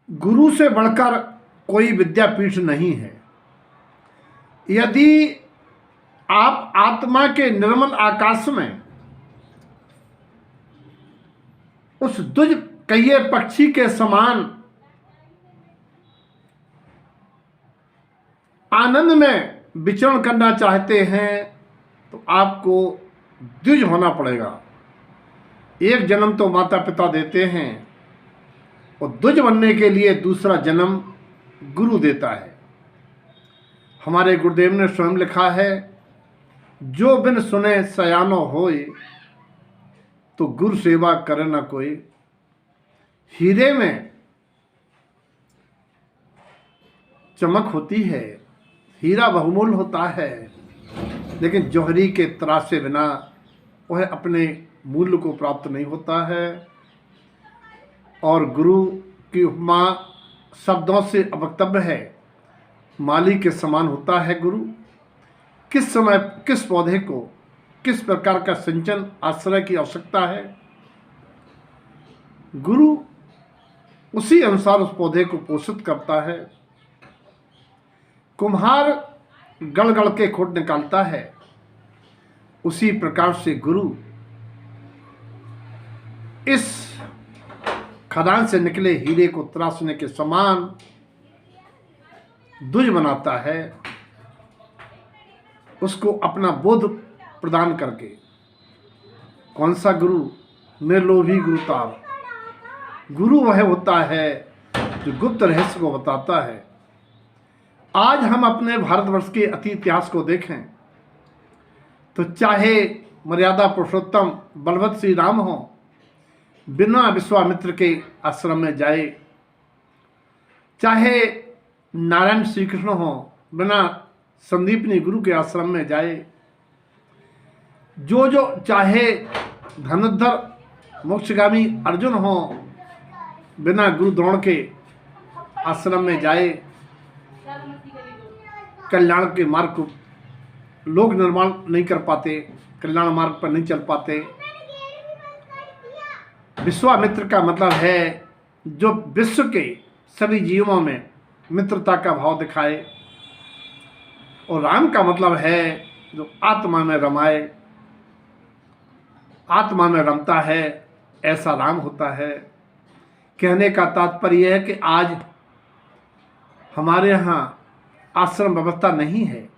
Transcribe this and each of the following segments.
गुरु से बढ़कर कोई विद्यापीठ नहीं है। यदि आप आत्मा के निर्मल आकाश में उस दुज कहिए पक्षी के समान आनंद में विचरण करना चाहते हैं तो आपको द्विज होना पड़ेगा। एक जन्म तो माता पिता देते हैं और द्विज बनने के लिए दूसरा जन्म गुरु देता है। हमारे गुरुदेव ने स्वयं लिखा है, जो बिन सुने सयानो होए तो गुरु सेवा करे न कोई। हीरे में चमक होती है, हीरा बहुमूल्य होता है, लेकिन जौहरी के तराशे बिना वह अपने मूल्य को प्राप्त नहीं होता है। और गुरु की उपमा शब्दों से अवक्तव्य है, माली के समान होता है गुरु। किस समय किस पौधे को किस प्रकार का सिंचन आश्रय की आवश्यकता है, गुरु उसी अनुसार उस पौधे को पोषित करता है। कुम्हार गड़ गड़ के खोट निकालता है, उसी प्रकार से गुरु इस खदान से निकले हीरे को तराशने के समान द्विज बनाता है, उसको अपना बोध प्रदान करके। कौन सा गुरु? निर्लोभी गुरुतार। गुरु वह होता है जो गुप्त रहस्य को बताता है। आज हम अपने भारतवर्ष के अति इतिहास को देखें तो चाहे मर्यादा पुरुषोत्तम बलवंत श्री राम हो, बिना विश्वामित्र के आश्रम में जाए, चाहे नारायण श्री कृष्ण हो, बिना संदीपनी गुरु के आश्रम में जाए, जो चाहे धनुर्धर मोक्षगामी अर्जुन हो, बिना गुरु द्रोण के आश्रम में जाए, कल्याण के मार्ग को लोग निर्माण नहीं कर पाते, कल्याण मार्ग पर नहीं चल पाते। विश्वामित्र का मतलब है जो विश्व के सभी जीवों में मित्रता का भाव दिखाए, और राम का मतलब है जो आत्मा में रमाए, आत्मा में रमता है, ऐसा राम होता है। कहने का तात्पर्य है कि आज हमारे यहाँ आश्रम व्यवस्था नहीं है,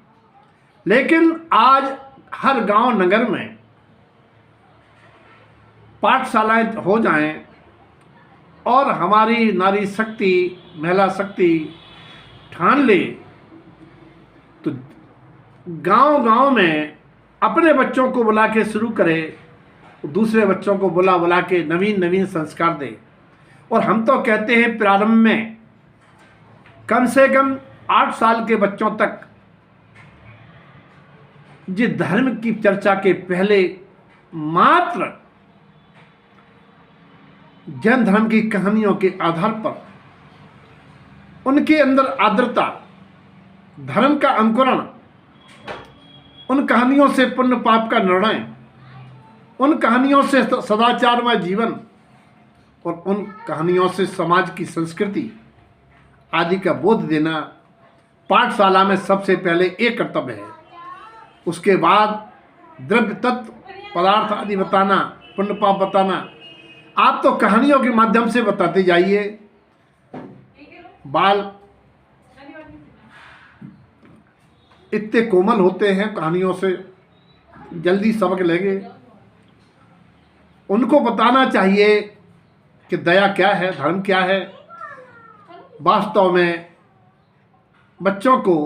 लेकिन आज हर गांव नगर में पाठशालाएं हो जाएं और हमारी नारी शक्ति महिला शक्ति ठान ले तो गांव-गांव में अपने बच्चों को बुला के शुरू करे, दूसरे बच्चों को बुला के नवीन संस्कार दे। और हम तो कहते हैं प्रारंभ में कम से कम 8 साल के बच्चों तक जिस धर्म की चर्चा के पहले मात्र जैन धर्म की कहानियों के आधार पर उनके अंदर आर्द्रता, धर्म का अंकुरण, उन कहानियों से पुण्य पाप का निर्णय, उन कहानियों से सदाचारमय जीवन और उन कहानियों से समाज की संस्कृति आदि का बोध देना पाठशाला में सबसे पहले एक कर्तव्य है। उसके बाद द्रव्य तत्व पदार्थ आदि बताना, पुण्य पाप बताना आप तो कहानियों के माध्यम से बताते जाइए। बाल इतने कोमल होते हैं, कहानियों से जल्दी सबक लेंगे। उनको बताना चाहिए कि दया क्या है, धर्म क्या है। वास्तव में बच्चों को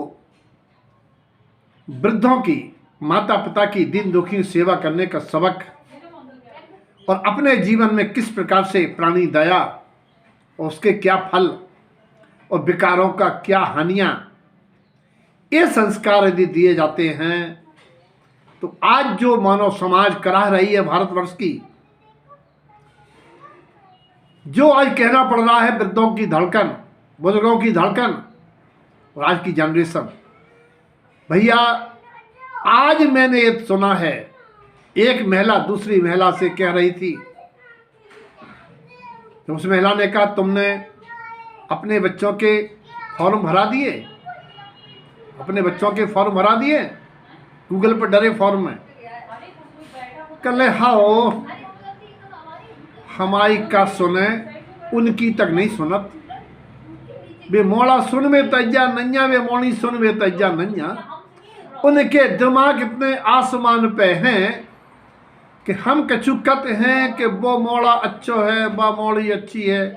वृद्धों की, माता पिता की दीन दुखी सेवा करने का सबक और अपने जीवन में किस प्रकार से प्राणी दया और उसके क्या फल और विकारों का क्या हानियां, ये संस्कार यदि दिए जाते हैं तो आज जो मानव समाज कराह रही है भारतवर्ष की, जो आज कहना पड़ रहा है वृद्धों की धड़कन, बुजुर्गों की धड़कन और आज की जनरेशन, भैया आज मैंने ये सुना है एक महिला दूसरी महिला से कह रही थी, तो उस महिला ने कहा तुमने अपने बच्चों के फॉर्म भरा दिए, अपने बच्चों के फॉर्म भरा दिए, गूगल पर डरे फॉर्म में कल हाओ हमारी का सुने उनकी तक नहीं सुनत। वे मोड़ा सुन में तज्जा नैया, वे मोड़ी सुन में तज्जा नैया। उनके दिमाग इतने आसमान पे हैं कि हम कछु कहते हैं कि वो मोड़ा अच्छो है, वह मोड़ी अच्छी है,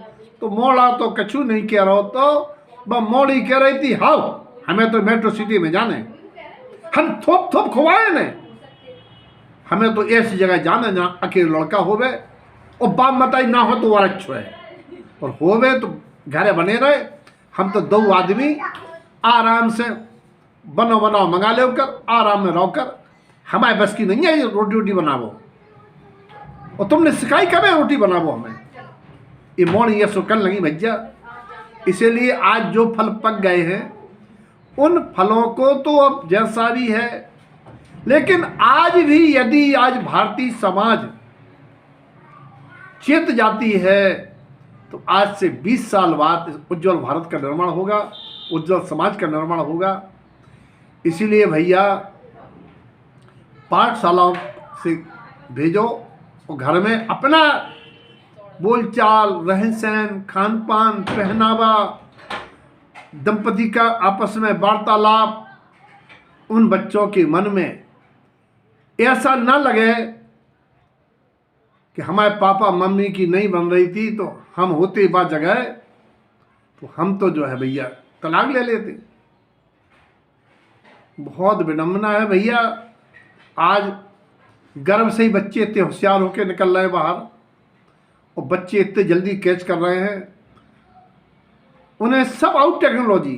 तो मोड़ा तो कछु नहीं कह रहा, तो वह मोड़ी कह रही थी हाउ हमें तो मेट्रो सिटी में जाने, हम थोप थोप खुआए ने, हमें तो ऐसी जगह जाना जहाँ अकेले लड़का होवे और बाप मताई ना हो तो और अच्छो है, और होवे तो घरे बने रहे। हम तो दो आदमी आराम से बनो बनाओ मंगा ले कर आराम में रहो कर, हमारे बस की नहीं है रोटी रोटी बनावो, और तुमने सिखाई कब है रोटी बनावो हमें, ये मोड़ ये सुकन लगी भैया। इसीलिए आज जो फल पक गए हैं उन फलों को तो अब जैसा भी है, लेकिन आज भी यदि आज भारतीय समाज चेत जाती है तो आज से 20 साल बाद उज्जवल भारत का निर्माण होगा, उज्जवल समाज का निर्माण होगा। इसीलिए भैया पाठशालाओं से भेजो और घर में अपना बोलचाल, रहन सहन, खान पान, पहनावा, दंपति का आपस में वार्तालाप, उन बच्चों के मन में ऐसा ना लगे कि हमारे पापा मम्मी की नहीं बन रही थी तो हम होते बाद जगह तो हम तो जो है भैया तलाक ले लेते। बहुत विडम्बना है भैया, आज गर्भ से ही बच्चे इतने होशियार होकर निकल रहे हैं बाहर, और बच्चे इतने जल्दी कैच कर रहे हैं, उन्हें सब आउट टेक्नोलॉजी।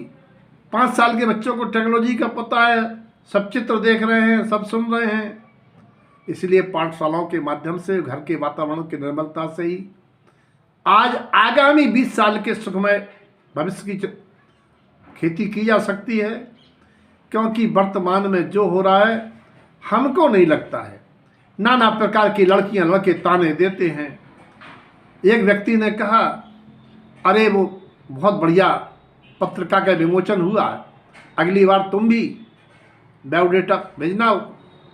5 साल के बच्चों को टेक्नोलॉजी का पता है, सब चित्र देख रहे हैं, सब सुन रहे हैं। इसलिए पाठशालाओं के माध्यम से, घर के वातावरण की निर्मलता से ही आज आगामी 20 साल के सुखमय भविष्य की खेती की जा सकती है। क्योंकि वर्तमान में जो हो रहा है हमको नहीं लगता है, नाना प्रकार की लड़कियां लड़के ताने देते हैं। एक व्यक्ति ने कहा अरे वो बहुत बढ़िया पत्रिका का विमोचन हुआ, अगली बार तुम भी बायोडेटा भेजना,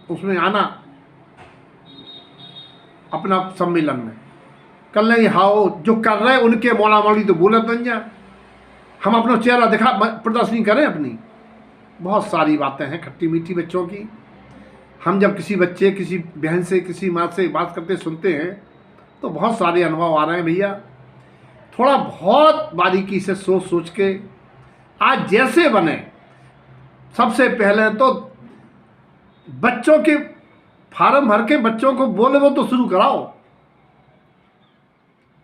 उसमें आना अपना सम्मेलन में। कल नहीं हाओ जो कर रहे उनके मोड़ा मोड़ी तो बोले बन जा, हम अपना चेहरा दिखा प्रदर्शनी करें अपनी। बहुत सारी बातें हैं खट्टी मीठी बच्चों की। हम जब किसी बच्चे, किसी बहन से, किसी माँ से बात करते सुनते हैं तो बहुत सारे अनुभव आ रहे हैं भैया। थोड़ा बहुत बारीकी से सोच सोच के आज जैसे बने, सबसे पहले तो बच्चों के फार्म भर के बच्चों को बोले वो तो शुरू कराओ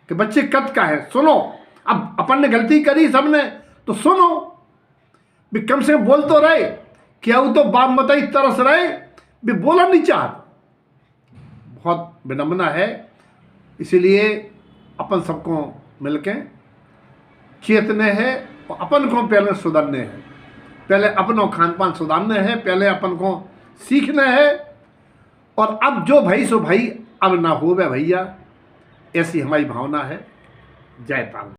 कि बच्चे कद का है, सुनो। अब अपन ने गलती करी सबने तो सुनो भी, कम से कम बोल तो रहे, क्या वो तो बाप मताई तरस रहे भी, बोला नहीं चाहत। बहुत विडम्बना है। इसीलिए अपन सबको मिलके चेतने हैं और अपन को पहले सुधरने हैं, पहले अपनों खान पान सुधारने हैं, पहले अपन को सीखना है। और अब जो भाई सो भाई अब ना हो भैया, ऐसी हमारी भावना है। जय ताल।